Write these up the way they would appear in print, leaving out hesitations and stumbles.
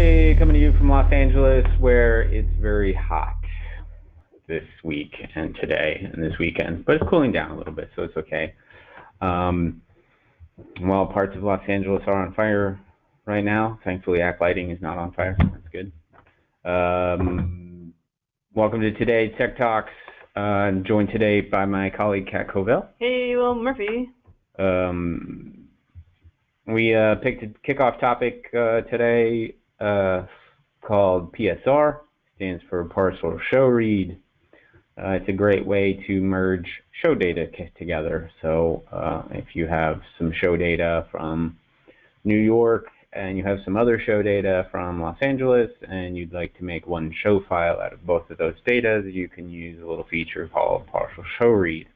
Murphy coming to you from Los Angeles, where it's very hot this week and today and this weekend, but it's cooling down a little bit, so it's okay. While parts of Los Angeles are on fire right now, thankfully ACK Lighting is not on fire. That's good. Welcome to today's Tech Talks. I'm joined today by my colleague Kat Covell. Hey, Will Murphy. We picked a kickoff topic today called PSR, stands for Partial Show Read. It's a great way to merge show data together. So if you have some show data from New York and you have some other show data from Los Angeles and you'd like to make one show file out of both of those data, you can use a little feature called Partial Show Read.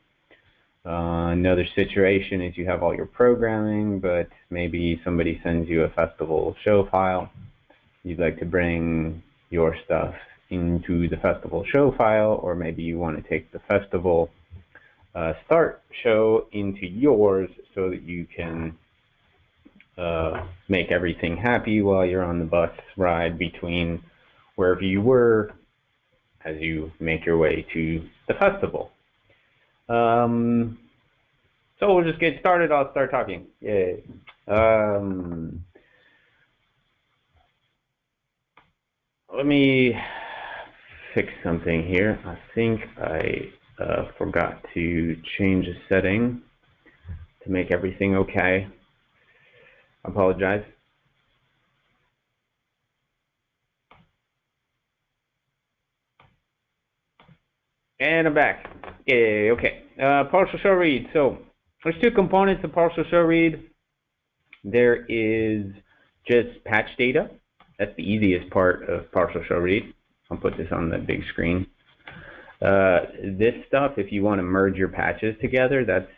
Another situation is you have all your programming, but maybe somebody sends you a festival show file. You'd like to bring your stuff into the festival show file, or maybe you want to take the festival start show into yours so that you can make everything happy while you're on the bus ride between wherever you were as you make your way to the festival. So we'll just get started. I'll start talking. Yay. Let me fix something here. I think I forgot to change a setting to make everything okay. I apologize. And I'm back. Yay, okay. Partial show read. So there's two components of partial show read. There is just patch data. That's the easiest part of partial show read. I'll put this on the big screen. This stuff, if you want to merge your patches together, that's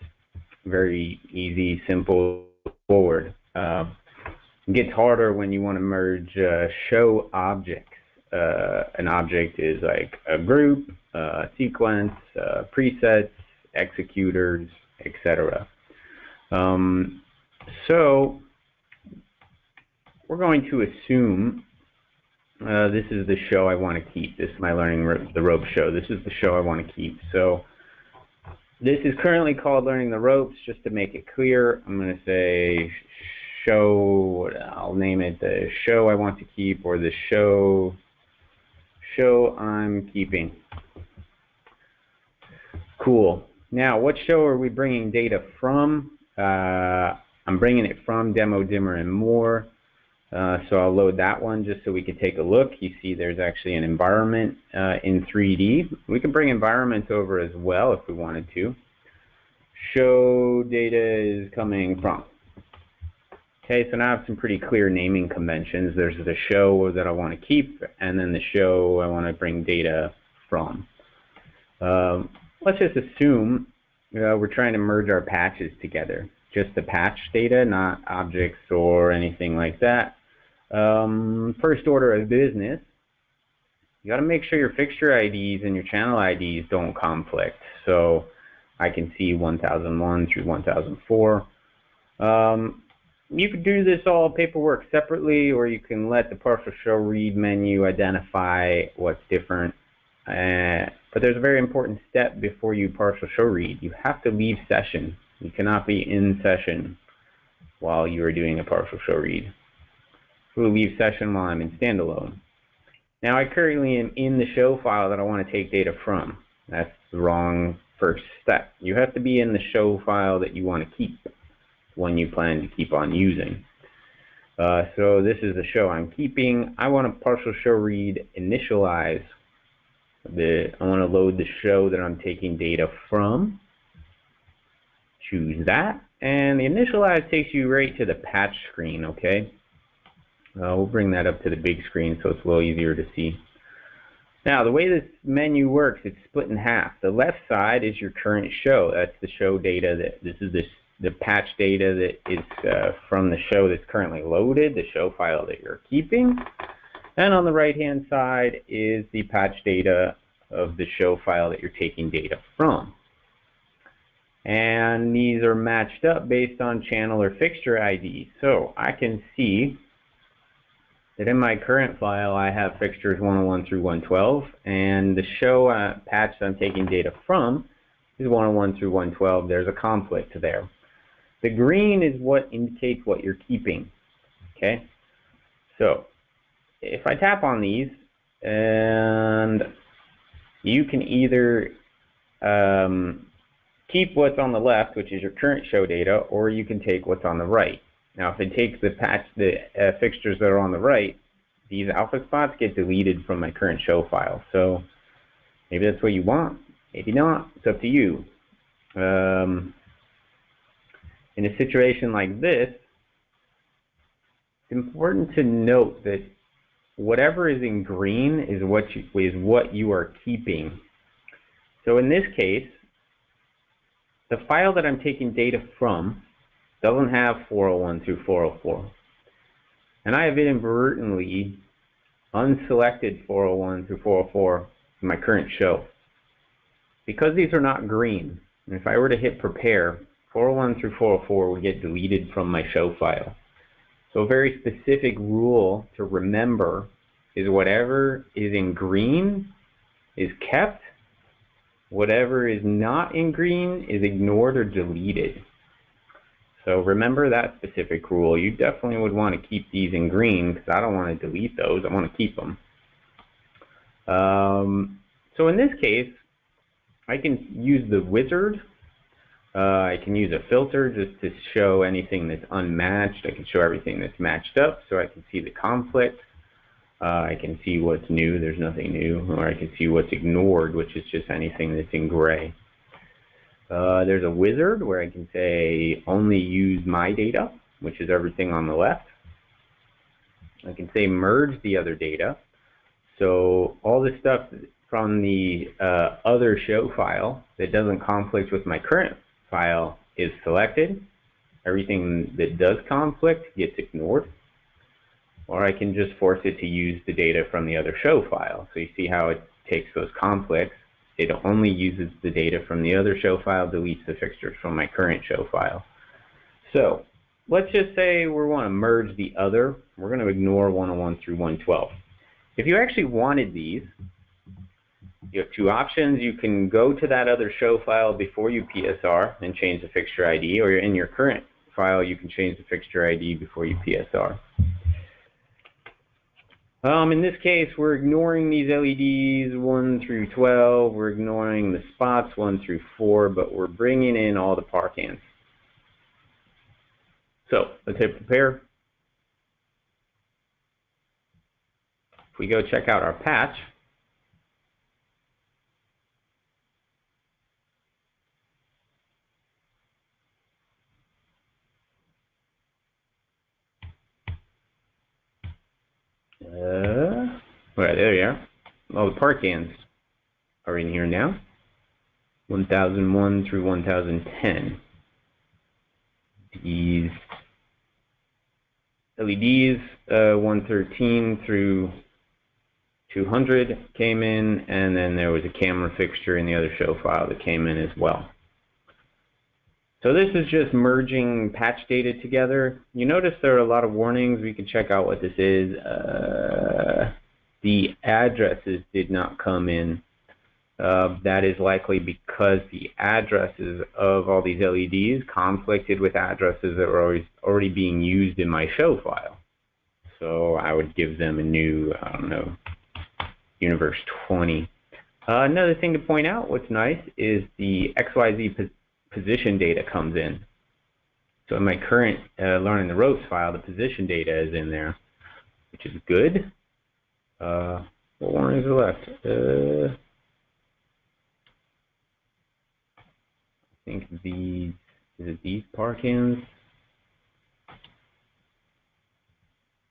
very easy, simple, forward. It gets harder when you want to merge show objects. An object is like a group, sequence, presets, executors, etc. So we're going to assume this is the show I want to keep. This is my Learning the Ropes show. This is the show I want to keep. So this is currently called Learning the Ropes. Just to make it clear, I'm going to say show, I'll name it the show I want to keep, or the show I'm keeping. Cool. Now, what show are we bringing data from? I'm bringing it from Demo, Dimmer, and More. So I'll load that one just so we can take a look. You see there's actually an environment in 3D. We can bring environments over as well if we wanted to. Show data is coming from. Okay, so now I have some pretty clear naming conventions. There's the show that I want to keep, and then the show I want to bring data from. Let's just assume we're trying to merge our patches together. Just the patch data, not objects or anything like that. First order of business, you got to make sure your fixture IDs and your channel IDs don't conflict. So I can see 1001 through 1004. You could do this all paperwork separately, or you can let the partial show read menu identify what's different. But there's a very important step before you partial show read. You have to leave session. You cannot be in session while you are doing a partial show read. We'll leave session while I'm in standalone. Now I currently am in the show file that I want to take data from. That's the wrong first step. You have to be in the show file that you want to keep, one you plan to keep on using. So this is the show I'm keeping. I want to partial show read initialize. I want to load the show that I'm taking data from. Choose that, and the initialize takes you right to the patch screen, okay? We'll bring that up to the big screen so it's a little easier to see. Now, the way this menu works, it's split in half. The left side is your current show. That's the show data. This is the patch data that is from the show that's currently loaded, the show file that you're keeping. And on the right-hand side is the patch data of the show file that you're taking data from. And these are matched up based on channel or fixture ID. So I can see that in my current file I have fixtures 101 through 112, and the show patch I'm taking data from is 101 through 112. There's a conflict there. The green is what indicates what you're keeping. Okay, so if I tap on these, and you can either keep what's on the left, which is your current show data, or you can take what's on the right. Now, if it takes the fixtures that are on the right, these alpha spots get deleted from my current show file. So maybe that's what you want, maybe not. It's up to you. In a situation like this, it's important to note that whatever is in green is what you are keeping. So in this case, the file that I'm taking data from doesn't have 401 through 404. And I have inadvertently unselected 401 through 404 in my current show. Because these are not green, and if I were to hit prepare, 401 through 404 would get deleted from my show file. So a very specific rule to remember is whatever is in green is kept, whatever is not in green is ignored or deleted. So remember that specific rule. You definitely would want to keep these in green because I don't want to delete those. I want to keep them. So in this case, I can use the wizard. I can use a filter just to show anything that's unmatched. I can show everything that's matched up so I can see the conflicts. I can see what's new, there's nothing new, or I can see what's ignored, which is just anything that's in gray. There's a wizard where I can say only use my data, which is everything on the left. I can say merge the other data. So all the stuff from the other show file that doesn't conflict with my current file is selected. Everything that does conflict gets ignored. Or I can just force it to use the data from the other show file. So you see how it takes those conflicts. It only uses the data from the other show file, deletes the fixtures from my current show file. So let's just say we want to merge the other. We're going to ignore 101 through 112. If you actually wanted these, you have two options. You can go to that other show file before you PSR and change the fixture ID, or in your current file, you can change the fixture ID before you PSR. In this case, we're ignoring these LEDs 1 through 12. We're ignoring the spots 1 through 4, but we're bringing in all the parkans. So let's hit prepare. If we go check out our patch, right, there you are. All the parkans are in here now. 1001 through 1010. These LEDs, 113 through 200 came in, and then there was a camera fixture in the other show file that came in as well. So this is just merging patch data together. You notice there are a lot of warnings. We can check out what this is. The addresses did not come in. That is likely because the addresses of all these LEDs conflicted with addresses that were already being used in my show file. So I would give them a new, I don't know, universe 20. Another thing to point out, what's nice, is the Xyz position data comes in. So in my current learning the ropes file, the position data is in there, which is good. What warnings are left? I think these, is it these parkans?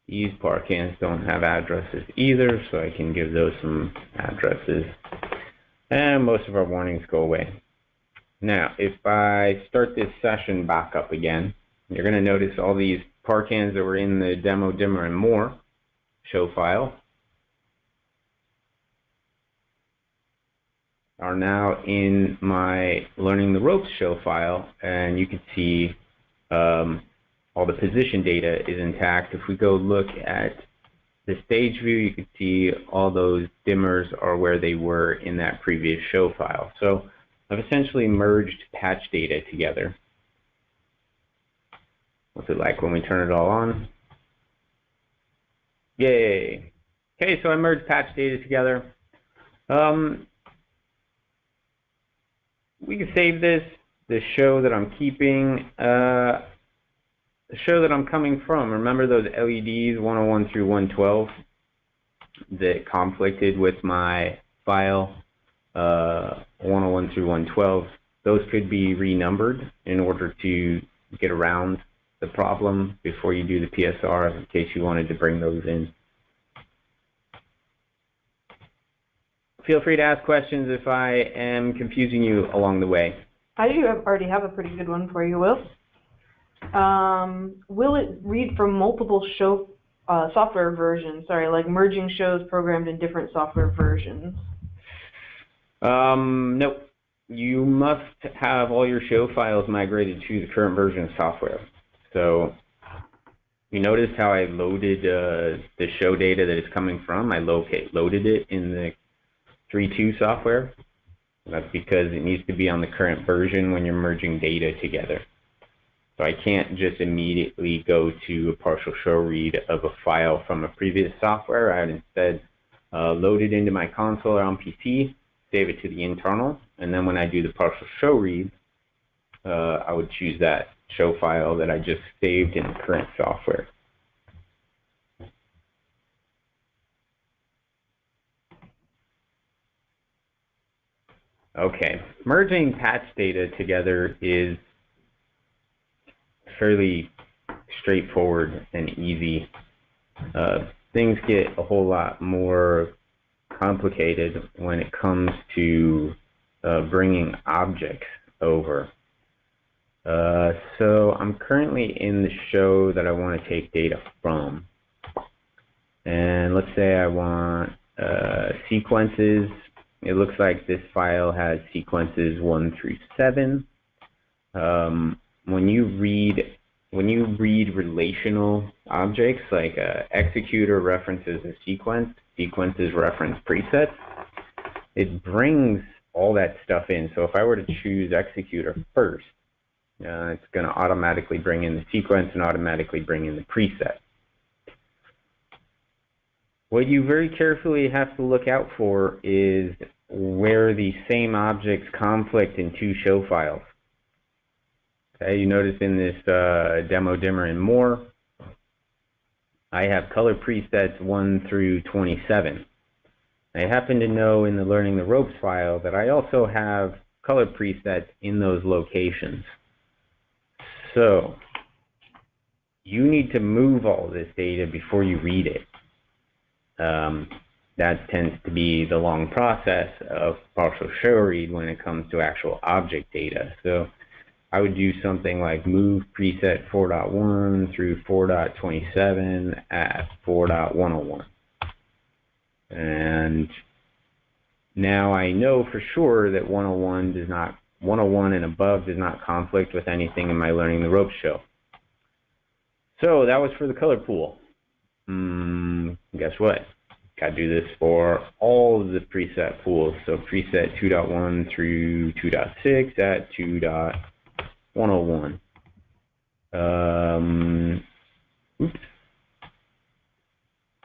These parkans don't have addresses either, so I can give those some addresses. And most of our warnings go away. Now, if I start this session back up again, you're going to notice all these parkans that were in the demo, dimmer, and more show file are now in my learning the ropes show file, and you can see all the position data is intact. If we go look at the stage view, you can see all those dimmers are where they were in that previous show file. So I've essentially merged patch data together. What's it like when we turn it all on? Yay! Okay, so I merged patch data together. We can save this. The show that I'm keeping, the show that I'm coming from. Remember those LEDs 101 through 112 that conflicted with my file 101 through 112? Those could be renumbered in order to get around the problem before you do the PSR, in case you wanted to bring those in. Feel free to ask questions if I am confusing you along the way. I do already have a pretty good one for you, Will. Will it read from multiple show software versions? Sorry, like merging shows programmed in different software versions. Nope. You must have all your show files migrated to the current version of software. So you notice how I loaded the show data that it's coming from. I loaded it in the 3.2 software. That's because it needs to be on the current version when you're merging data together. So I can't just immediately go to a partial show read of a file from a previous software. I would instead load it into my console or on PC, save it to the internal, and then when I do the partial show read, I would choose that show file that I just saved in the current software. Okay, merging patch data together is fairly straightforward and easy. Things get a whole lot more complicated when it comes to bringing objects over. So I'm currently in the show that I want to take data from. And let's say I want sequences. It looks like this file has sequences 1 through 7. When you read relational objects, like Executor references a sequence, sequences reference presets, it brings all that stuff in. So if I were to choose Executor first, it's going to automatically bring in the sequence and automatically bring in the preset. What you very carefully have to look out for is where the same objects conflict in two show files. Okay, you notice in this demo dimmer and more, I have color presets 1 through 27. I happen to know in the Learning the Ropes file that I also have color presets in those locations. So you need to move all this data before you read it. That tends to be the long process of partial show read when it comes to actual object data. So I would do something like move preset 4.1 through 4.27 at 4.101. And now I know for sure that 101 and above does not conflict with anything in my Learning the Ropes show. So that was for the color pool. Guess what? Got to do this for all of the preset pools. So preset 2.1 through 2.6 at 2.101. Oops.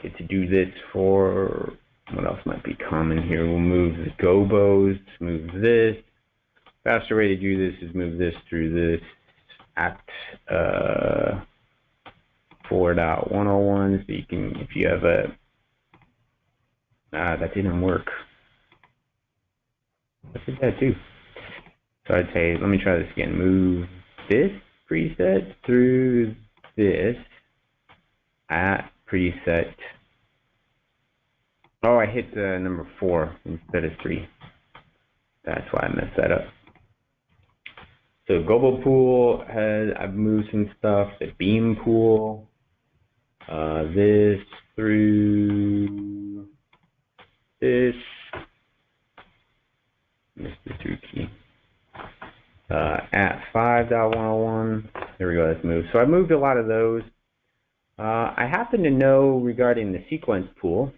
Get to do this for, what else might be common here? We'll move the gobos, move this. Faster way to do this is move this through this at 4.101. So you can, if you have a, that didn't work. I did that too. So I'd say, let me try this again. Move this preset through this at preset. Oh, I hit number 4 instead of 3. That's why I messed that up. So Gobo pool I've moved some stuff. The beam pool, this through this. Missed the through key. At 5.101. There we go. Let's move. So I moved a lot of those. I happen to know regarding the sequence pool,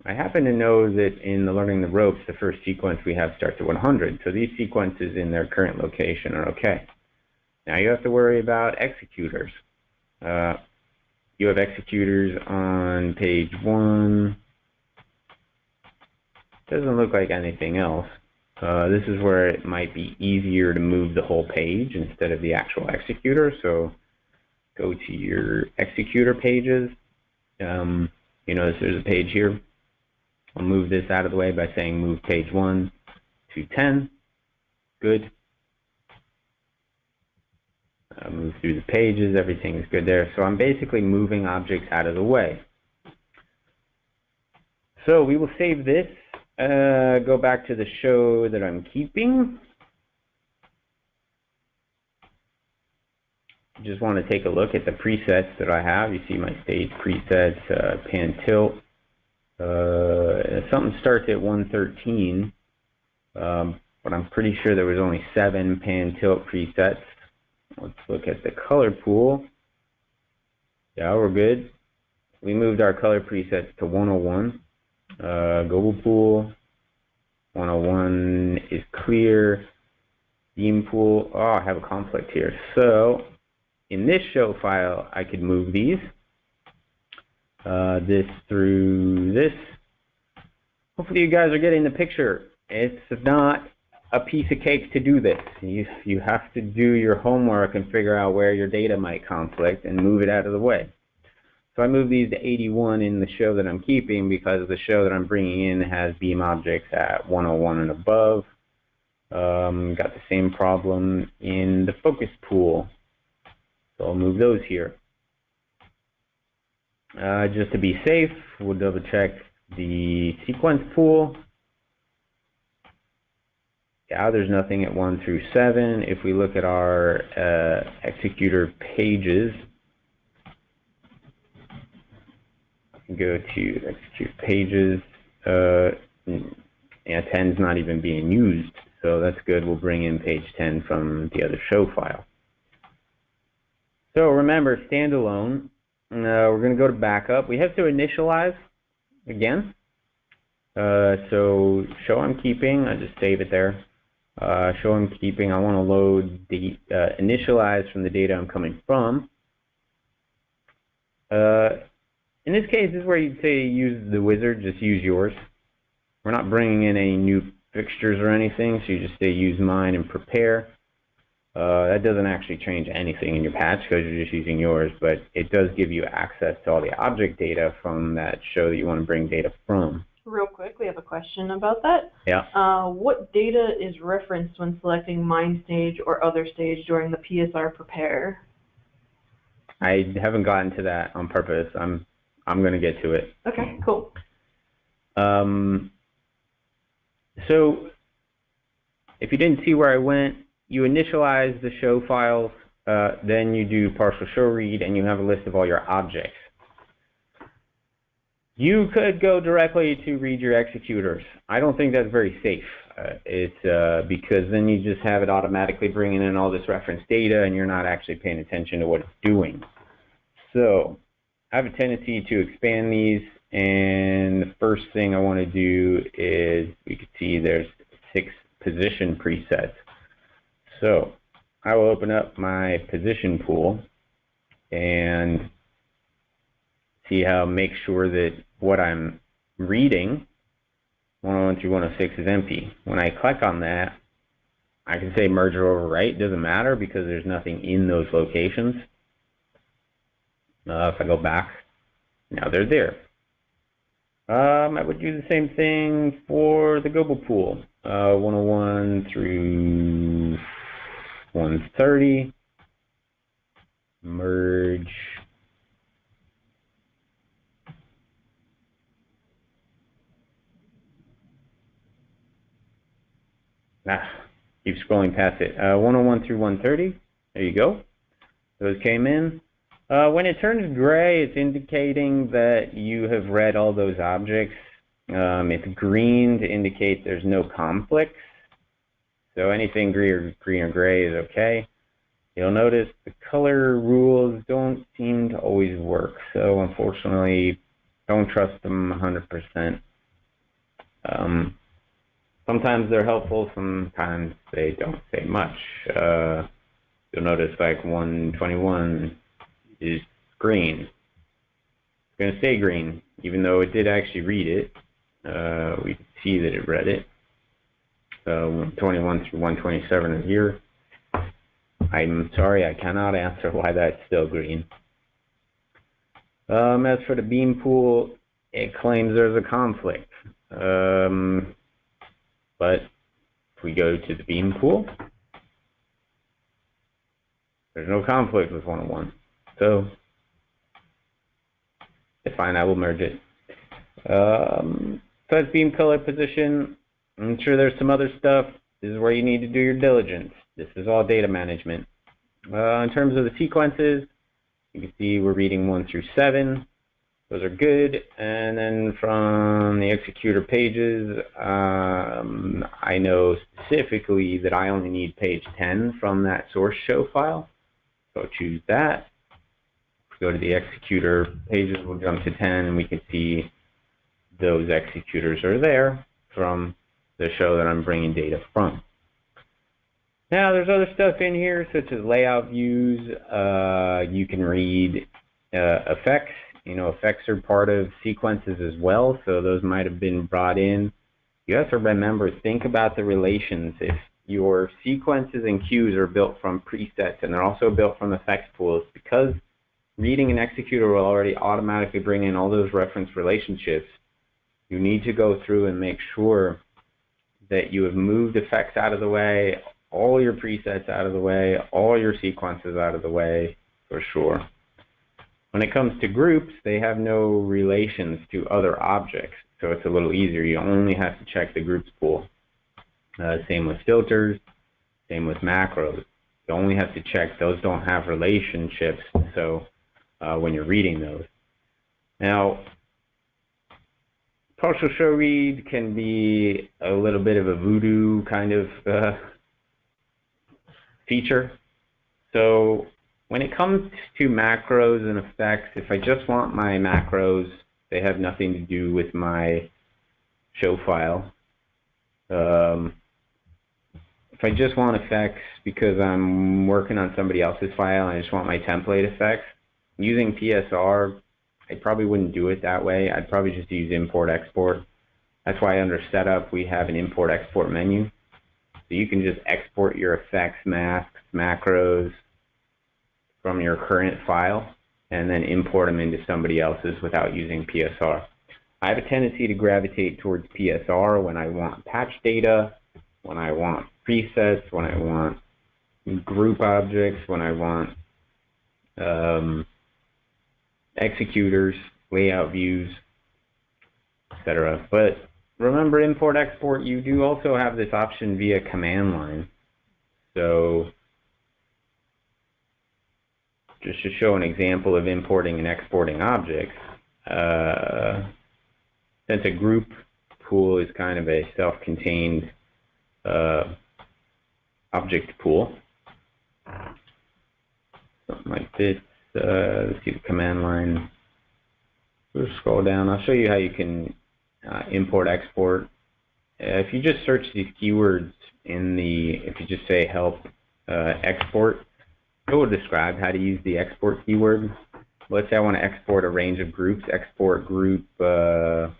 I happen to know that in the learning the ropes, the first sequence we have starts at 100. So these sequences in their current location are okay. Now you have to worry about executors. You have executors on page 1. Doesn't look like anything else. This is where it might be easier to move the whole page instead of the actual executor. So go to your executor pages. You notice there's a page here. I'll move this out of the way by saying move page 1 to 10. Good. Move through the pages, everything is good there. So I'm basically moving objects out of the way. So we will save this, go back to the show that I'm keeping. Just want to take a look at the presets that I have. You see my stage presets, pan tilt. Something starts at 113, but I'm pretty sure there was only 7 pan tilt presets. Let's look at the color pool. Yeah, we're good. We moved our color presets to 101. Global pool, 101 is clear. Beam pool, oh, I have a conflict here. So in this show file, I could move these. This through this. Hopefully you guys are getting the picture. It's not a piece of cake to do this. You have to do your homework and figure out where your data might conflict and move it out of the way. So I moved these to 81 in the show that I'm keeping because the show that I'm bringing in has beam objects at 101 and above. Got the same problem in the focus pool. So I'll move those here. Just to be safe, we'll double check the sequence pool. Yeah, there's nothing at 1 through 7. If we look at our executor pages, go to execute pages. Yeah, 10 is not even being used, so that's good. We'll bring in page 10 from the other show file. So remember, standalone. We're going to go to backup. We have to initialize again. So show I'm keeping, I just save it there. Show I'm keeping, I want to load the initialize from the data I'm coming from. In this case, this is where you'd say use the wizard, just use yours. We're not bringing in any new fixtures or anything, so you just say use mine and prepare. That doesn't actually change anything in your patch because you're just using yours, but it does give you access to all the object data from that show that you want to bring data from. Real quick, we have a question about that. Yeah. What data is referenced when selecting mine stage or other stage during the PSR Prepare? I haven't gotten to that on purpose. I'm going to get to it. Okay, cool. So if you didn't see where I went, you initialize the show files, then you do partial show read, and you have a list of all your objects. You could go directly to read your executors. I don't think that's very safe. It's because then you just have it automatically bringing in all this reference data, and you're not actually paying attention to what it's doing. So I have a tendency to expand these, and the first thing I want to do is, we can see there's 6 position presets. So I will open up my position pool and see how, make sure that what I'm reading, 101 through 106, is empty. When I click on that, I can say merge or overwrite. It doesn't matter because there's nothing in those locations. If I go back, now they're there. I would do the same thing for the global pool, 101 through 130, merge, keep scrolling past it, 101 through 130, there you go, those came in. When it turns gray, it's indicating that you have read all those objects. It's green to indicate there's no conflicts. So anything green or gray is okay. You'll notice the color rules don't seem to always work, so unfortunately, don't trust them 100%. Sometimes they're helpful, sometimes they don't say much. You'll notice like 121 is green. It's going to stay green, even though it did actually read it. We can see that it read it. 121 through 127 is here. I'm sorry, I cannot answer why that's still green. As for the beam pool, it claims there's a conflict. But if we go to the beam pool, there's no conflict with 101. So it's fine, I will merge it. So that's beam color position. I'm sure there's some other stuff. This is where you need to do your diligence. This is all data management. In terms of the sequences, you can see we're reading 1 through 7. Those are good. And then from the executor pages, I know specifically that I only need page 10 from that source show file. So choose that. If we go to the executor pages, we'll jump to 10 and we can see those executors are there from the show that I'm bringing data from. Now there's other stuff in here such as layout views. You can read effects. You know, effects are part of sequences as well, so those might have been brought in. You have to remember, think about the relations. If your sequences and cues are built from presets and they're also built from effects pools, because reading an executor will already automatically bring in all those reference relationships, you need to go through and make sure that you have moved effects out of the way, all your presets out of the way, all your sequences out of the way, for sure. When it comes to groups, they have no relations to other objects, so it's a little easier. You only have to check the groups pool. Same with filters, same with macros. You only have to check those don't have relationships, so when you're reading those. Now, partial show read can be a little bit of a voodoo kind of feature. So when it comes to macros and effects, if I just want my macros, they have nothing to do with my show file. If I just want effects because I'm working on somebody else's file and I just want my template effects, using PSR, I probably wouldn't do it that way. I'd probably just use import-export. That's why under setup we have an import-export menu. So you can just export your effects, masks, macros from your current file and then import them into somebody else's without using PSR. I have a tendency to gravitate towards PSR when I want patch data, when I want presets, when I want group objects, when I want executors, layout views, etc. But remember, import-export, you do also have this option via command line. So just to show an example of importing and exporting objects, since a group pool is kind of a self-contained object pool, something like this. Let's see the command line. We'll scroll down. I'll show you how you can import-export. If you just search these keywords if you just say help export, it will describe how to use the export keyword. Let's say I want to export a range of groups. Export group 4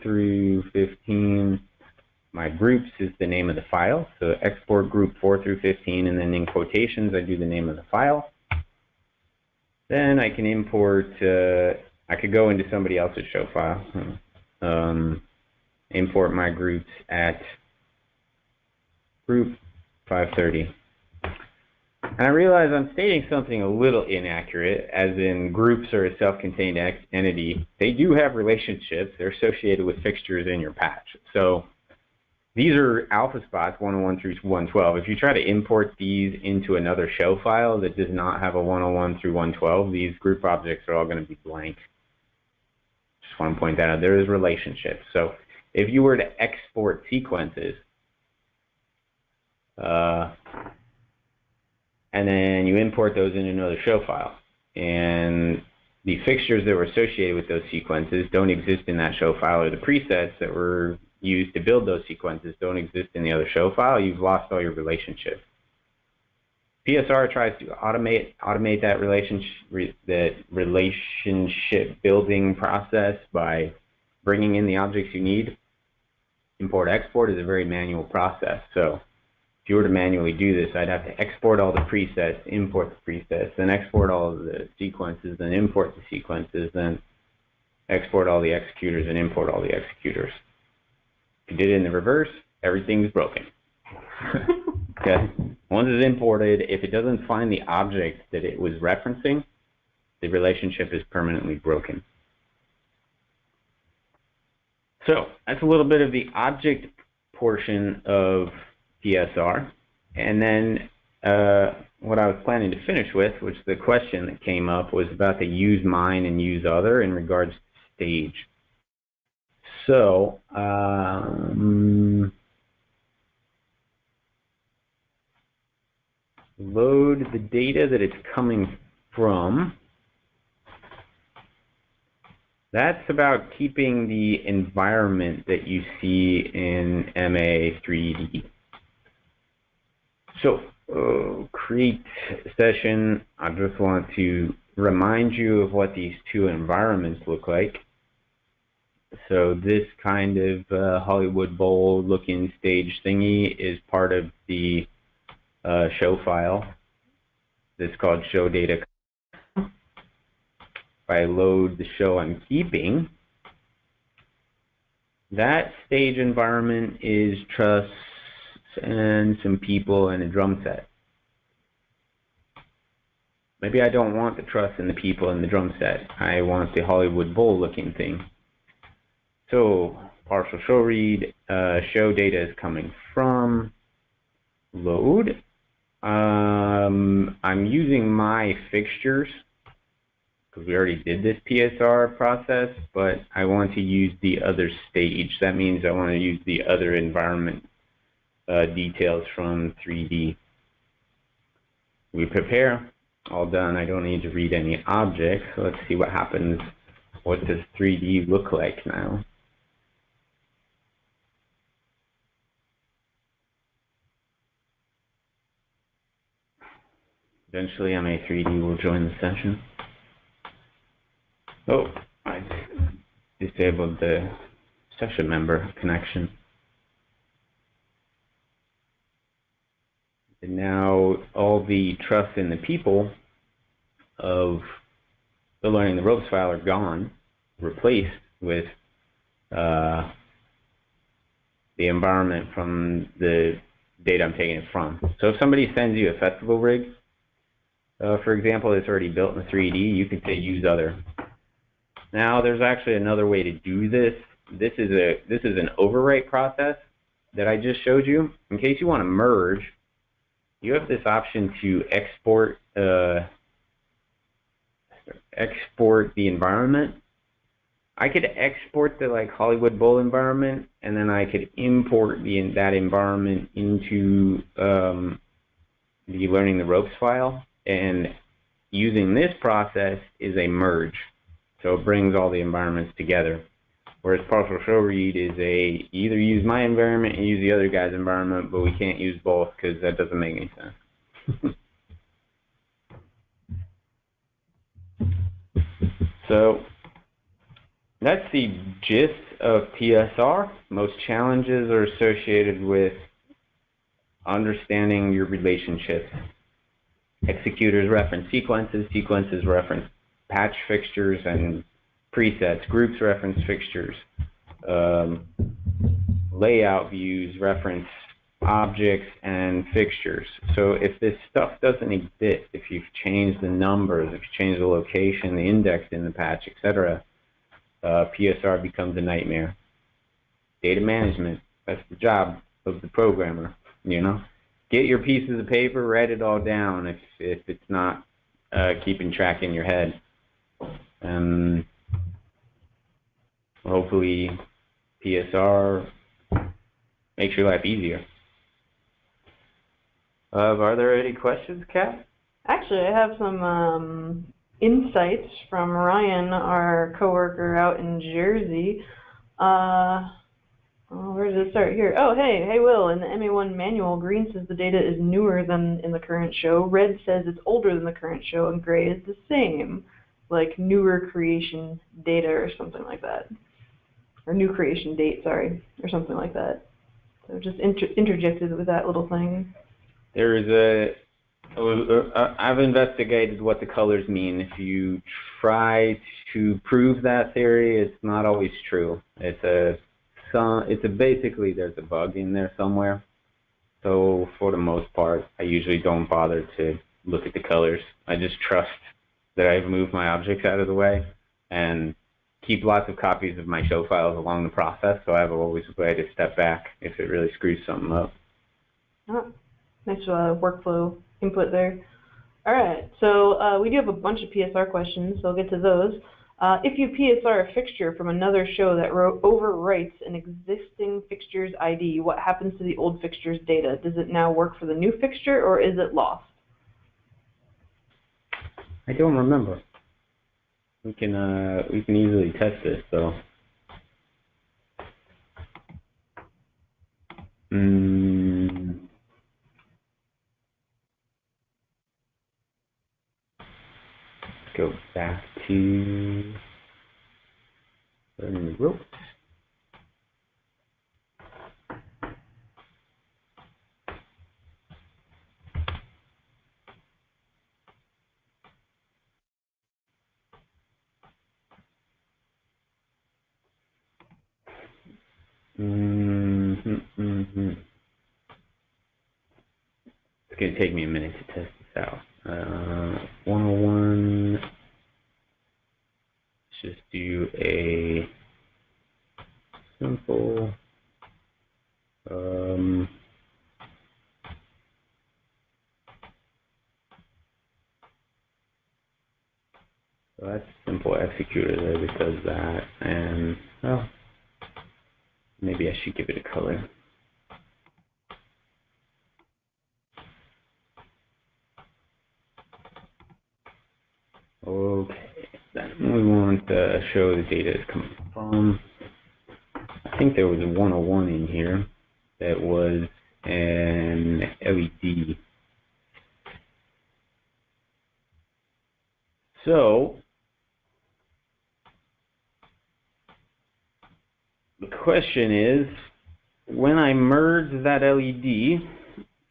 through 15. My groups is the name of the file. So export group 4 through 15, and then in quotations I do the name of the file. Then I can import, I could go into somebody else's show file, import my groups at group 530. And I realize I'm stating something a little inaccurate, as in groups are a self-contained entity. They do have relationships. They're associated with fixtures in your patch. So these are alpha spots, 101 through 112. If you try to import these into another show file that does not have a 101 through 112, these group objects are all going to be blank. Just want to point that out. There is relationships. So if you were to export sequences, and and then you import those in another show file. And the fixtures that were associated with those sequences don't exist in that show file, or the presets that were used to build those sequences don't exist in the other show file. You've lost all your relationships. PSR tries to automate that relationship building process by bringing in the objects you need. Import-export is a very manual process. So if you were to manually do this, I'd have to export all the presets, import the presets, then export all of the sequences, then import the sequences, then export all the executors and import all the executors. If you did it in the reverse, everything's broken. Okay. Once it's imported, if it doesn't find the object that it was referencing, the relationship is permanently broken. So that's a little bit of the object portion of PSR. And then what I was planning to finish with, which the question that came up, was about the use mine and use other in regards to stage. So load the data that it's coming from. That's about keeping the environment that you see in MA3D. So create session. I just want to remind you of what these two environments look like. So this kind of Hollywood Bowl looking stage thingy is part of the show file that's called show data. If I load the show I'm keeping, that stage environment is truss and some people and a drum set. Maybe I don't want the truss and the people and the drum set. I want the Hollywood Bowl looking thing. So partial show read, show data is coming from load. I'm using my fixtures because we already did this PSR process, but I want to use the other stage. That means I want to use the other environment details from 3D. We prepare, all done. I don't need to read any objects. So let's see what happens. What does 3D look like now? Eventually MA3D will join the session. Oh, I disabled the session member connection. And now all the truss in the people of the learning the ropes file are gone, replaced with the environment from the data I'm taking it from. So if somebody sends you a festival rig, for example, it's already built in 3D, you can say use other. Now there's actually another way to do this. This is an overwrite process that I just showed you. In case you want to merge, you have this option to export export the environment. I could export the like Hollywood Bowl environment, and then I could import that environment into the learning the ropes file. And using this process is a merge. So it brings all the environments together. Whereas partial show read is either use my environment and use the other guy's environment, but we can't use both because that doesn't make any sense. So that's the gist of PSR. Most challenges are associated with understanding your relationships. Executors reference sequences, sequences reference patch fixtures and presets, groups reference fixtures, layout views reference objects and fixtures. So if this stuff doesn't exist, if you've changed the numbers, if you change the location, the index in the patch, etc., PSR becomes a nightmare. Data management, that's the job of the programmer, you know. Get your pieces of paper, write it all down if it's not keeping track in your head. Hopefully PSR makes your life easier. Are there any questions, Kat? Actually, I have some insights from Ryan, our coworker out in Jersey. Where does it start? Here. Oh, hey, Will. In the MA1 manual, green says the data is newer than in the current show. Red says it's older than the current show, and gray is the same, like newer creation data or something like that, or new creation date, sorry, or something like that. So just interjected with that little thing. There is I've investigated what the colors mean. If you try to prove that theory, it's not always true. Basically there's a bug in there somewhere. So for the most part, I usually don't bother to look at the colors. I just trust that I've moved my objects out of the way and keep lots of copies of my show files along the process, so I have always a way to step back if it really screws something up. Oh, nice workflow input there. All right, so we do have a bunch of PSR questions, so I'll get to those. If you PSR a fixture from another show that overwrites an existing fixture's ID, what happens to the old fixture's data? Does it now work for the new fixture, or is it lost? I don't remember. We can easily test this though. Let's go back to learning the ropes. It's going to take me a minute to test this out. 101. Let's just do a simple. So that's simple Executors as it does that, and well, maybe I should give it a color. Okay, then we want to show the data is coming from. I think there was a 101 in here that was an LED. So the question is, when I merge that LED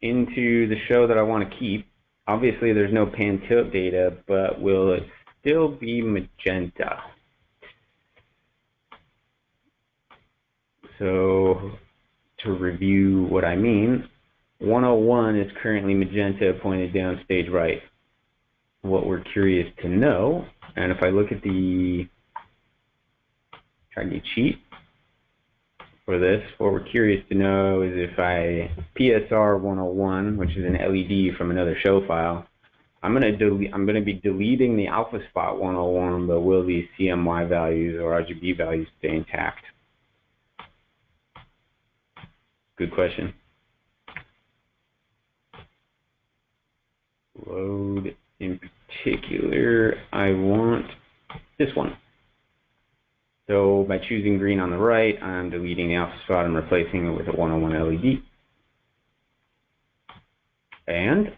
into the show that I want to keep, obviously there's no pan tilt data, but will it still be magenta? So to review what I mean, 101 is currently magenta pointed down stage right. What we're curious to know, and if I look at the target sheet for this, what we're curious to know is if I PSR 101, which is an LED from another show file, I'm going to be deleting the alpha spot 101, but will these CMY values or RGB values stay intact? Good question. Load in particular, I want this one. So by choosing green on the right, I'm deleting the alpha spot and replacing it with a 101 LED. And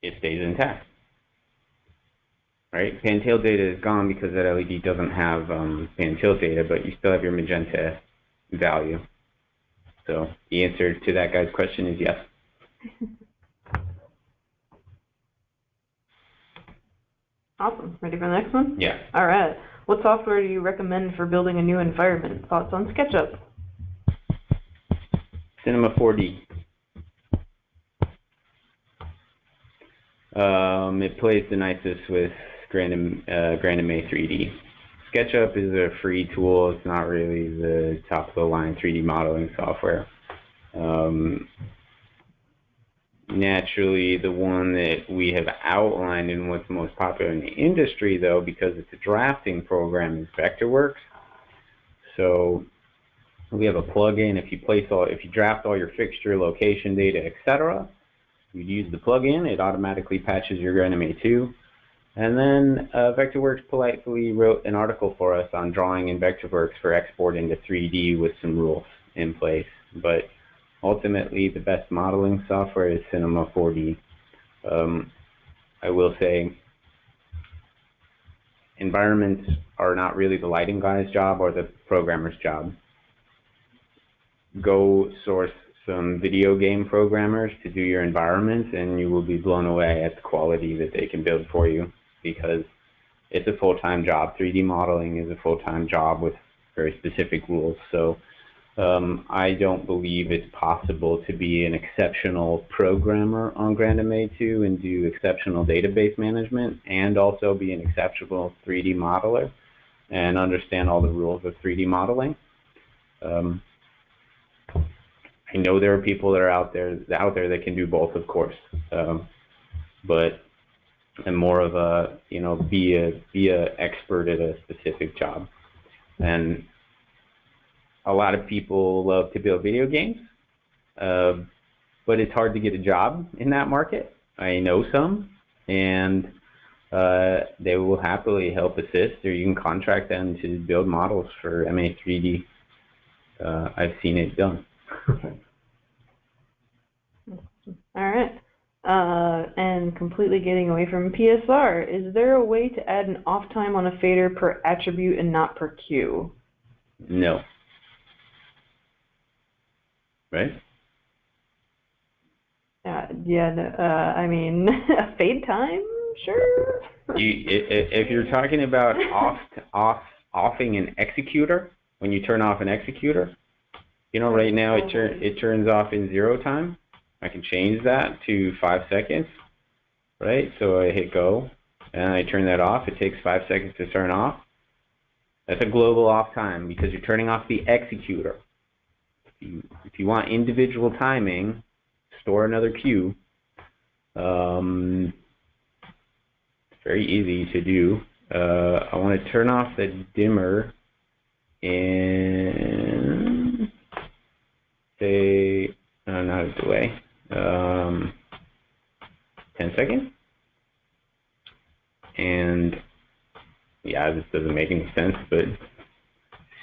it stays intact. Right? Pan tilt data is gone because that LED doesn't have pan tilt data, but you still have your magenta value. So the answer to that guy's question is yes. Awesome. Ready for the next one? Yeah. All right. What software do you recommend for building a new environment? Thoughts on SketchUp? Cinema 4D. It plays the nicest with Grandma 3D. SketchUp is a free tool. It's not really the top of the line 3D modeling software. Naturally, the one that we have outlined and what's most popular in the industry, though, because it's a drafting program, is Vectorworks. So we have a plugin. If you draft all your fixture, location data, etc., You use the plugin, it automatically patches your MA2. And then Vectorworks politely wrote an article for us on drawing in Vectorworks for export into 3D with some rules in place. But ultimately, the best modeling software is Cinema 4D. I will say, environments are not really the lighting guy's job or the programmer's job. Go source some video game programmers to do your environments, and you will be blown away at the quality that they can build for you, because it's a full-time job. 3D modeling is a full-time job with very specific rules. So I don't believe it's possible to be an exceptional programmer on MA2 and do exceptional database management and also be an exceptional 3D modeler and understand all the rules of 3D modeling. I know there are people that are out there that can do both, of course, but I'm more of a, be a expert at a specific job. And a lot of people love to build video games, but it's hard to get a job in that market. I know some, and they will happily help assist, or you can contract them to build models for MA3D. I've seen it done. All right. And completely getting away from PSR, is there a way to add an off time on a fader per attribute and not per queue? No. Right? I mean, a fade time? Sure. If you're talking about offing an executor, when you turn off an executor, right now it turns off in 0 time. I can change that to 5 seconds, right? So I hit go, and I turn that off. It takes 5 seconds to turn off. That's a global off time because you're turning off the executor. If you want individual timing, store another queue. It's very easy to do. I want to turn off the dimmer in, say, not a delay, 10 seconds. And yeah, this doesn't make any sense, but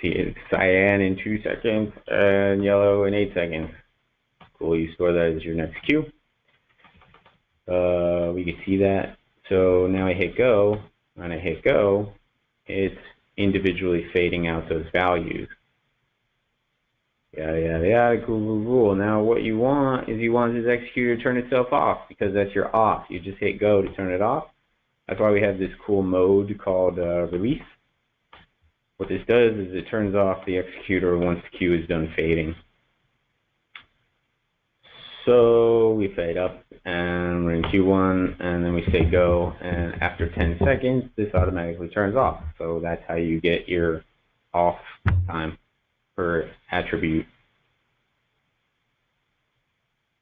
see, it's cyan in 2 seconds and yellow in 8 seconds. Cool, you store that as your next queue. We can see that. So now I hit go. When I hit go, it's individually fading out those values. Yada, yada, yada, cool. Now what you want is this executor to turn itself off, because that's your off. You just hit go to turn it off. That's why we have this cool mode called release. What this does is it turns off the executor once the queue is done fading. So we fade up, and we're in Q1, and then we say go, and after 10 seconds, this automatically turns off. So that's how you get your off time per attribute.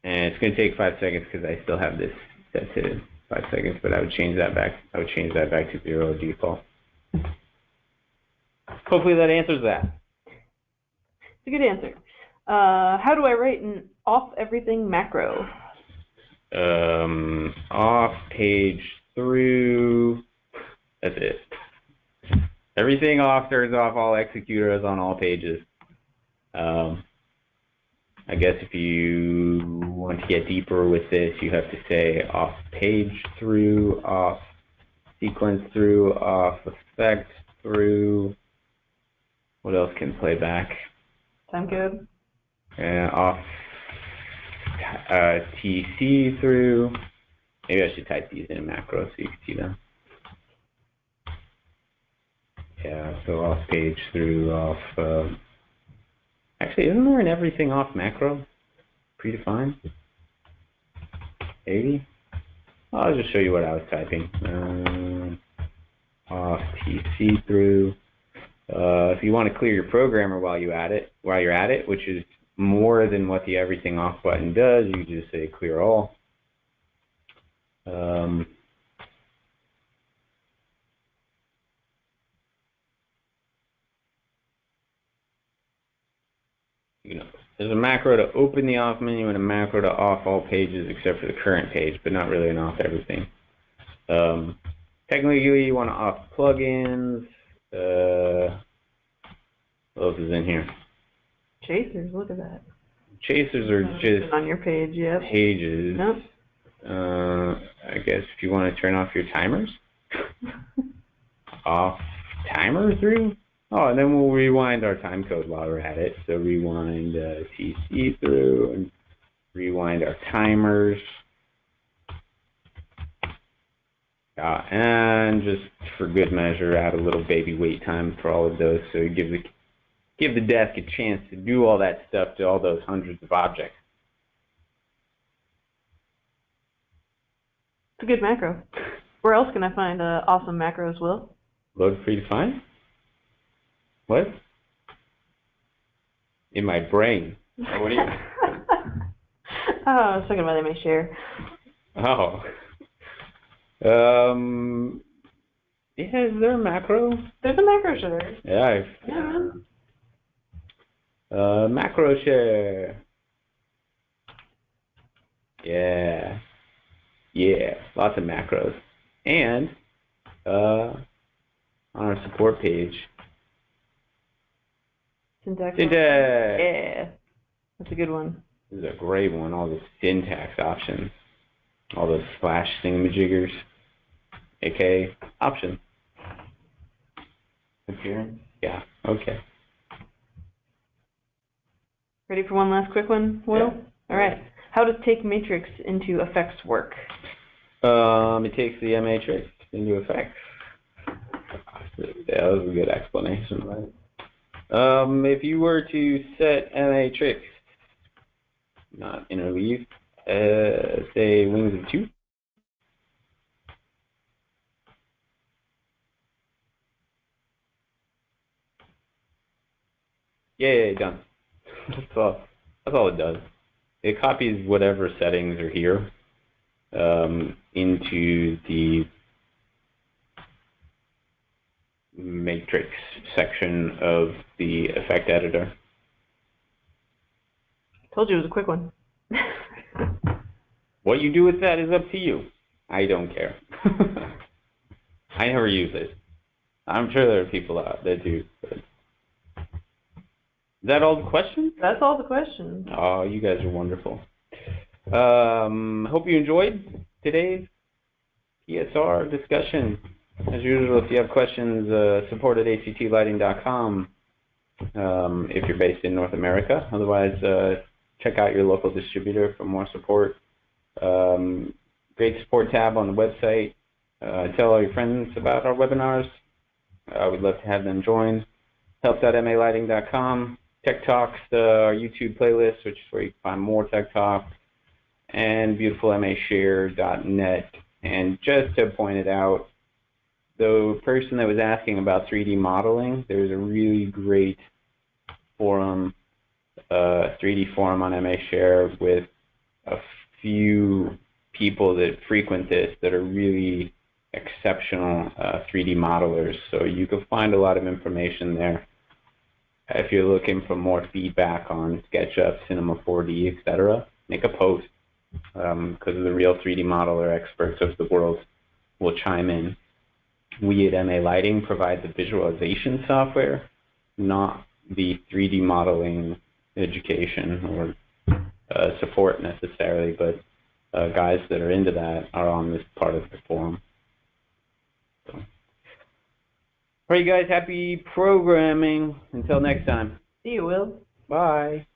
And it's going to take 5 seconds because I still have this set to 5 seconds, but I would change that back. I would change that back to 0 default. Hopefully that answers that. It's a good answer. How do I write an off everything macro? Off page through, that's it. Everything off turns off all executors on all pages. I guess if you want to get deeper with this, you have to say off page through, off sequence through, off effect through. What else can play back? Time code. Off TC through. Maybe I should type these in a macro so you can see them. Yeah, so off page through, off. Actually, isn't there an everything off macro predefined? 80? I'll just show you what I was typing. Off TC through. If you want to clear your programmer while you're at it, which is more than what the everything off button does, you just say clear all. There's a macro to open the off menu and a macro to off all pages except for the current page, but not really an off everything. Technically, you want to off plugins. What else is in here? Chasers, look at that. Chasers are just on your page, yep. Pages. Nope. I guess if you want to turn off your timers. Off timer through? Oh, and then we'll rewind our time code while we're at it. So rewind TC through and rewind our timers. And just for good measure, add a little baby wait time for all of those, so you give the desk a chance to do all that stuff to all those hundreds of objects. It's a good macro. Where else can I find awesome macros, Will? Load free to find? What? In my brain. Oh, what do you? Oh, I was talking about MA share. Oh. Yeah, is there a macro? There's a macro share. Yeah. Macro share. Yeah. Yeah, lots of macros. And on our support page. Syntax. Yeah. That's a good one. This is a great one. All the syntax options. All the slash thingamajiggers. aka options. Appearance? Yeah, okay. Ready for one last quick one, Will? Yeah. All right. How does Take MAtricks into effects work? It takes the MAtricks into effects. Yeah, that was a good explanation, right? If you were to set MAtricks, not interleave, say wings of 2. Yeah, done. That's all it does. It copies whatever settings are here into the matrix section of the effect editor. Told you it was a quick one. What you do with that is up to you. I don't care. I never use it. I'm sure there are people out there do. But... Is that all the questions? That's all the questions. Oh, you guys are wonderful. Hope you enjoyed today's PSR discussion. As usual, if you have questions, support at actlighting.com if you're based in North America. Otherwise, check out your local distributor for more support. Great support tab on the website. Tell all your friends about our webinars. We'd love to have them join. help.malighting.com. Tech Talks, our YouTube playlist, which is where you can find more Tech Talk, and beautifulmashare.net. And just to point it out, the person that was asking about 3D modeling, there's a really great forum, 3D forum on MAshare with a few people that frequent this that are really exceptional 3D modelers. So you can find a lot of information there. If you're looking for more feedback on SketchUp, Cinema 4D, etc., make a post because the real 3D modeler experts of the world will chime in. We at MA Lighting provide the visualization software, not the 3D modeling education or support necessarily, but guys that are into that are on this part of the forum. So. All right, you guys, happy programming. Until next time. See you, Will. Bye.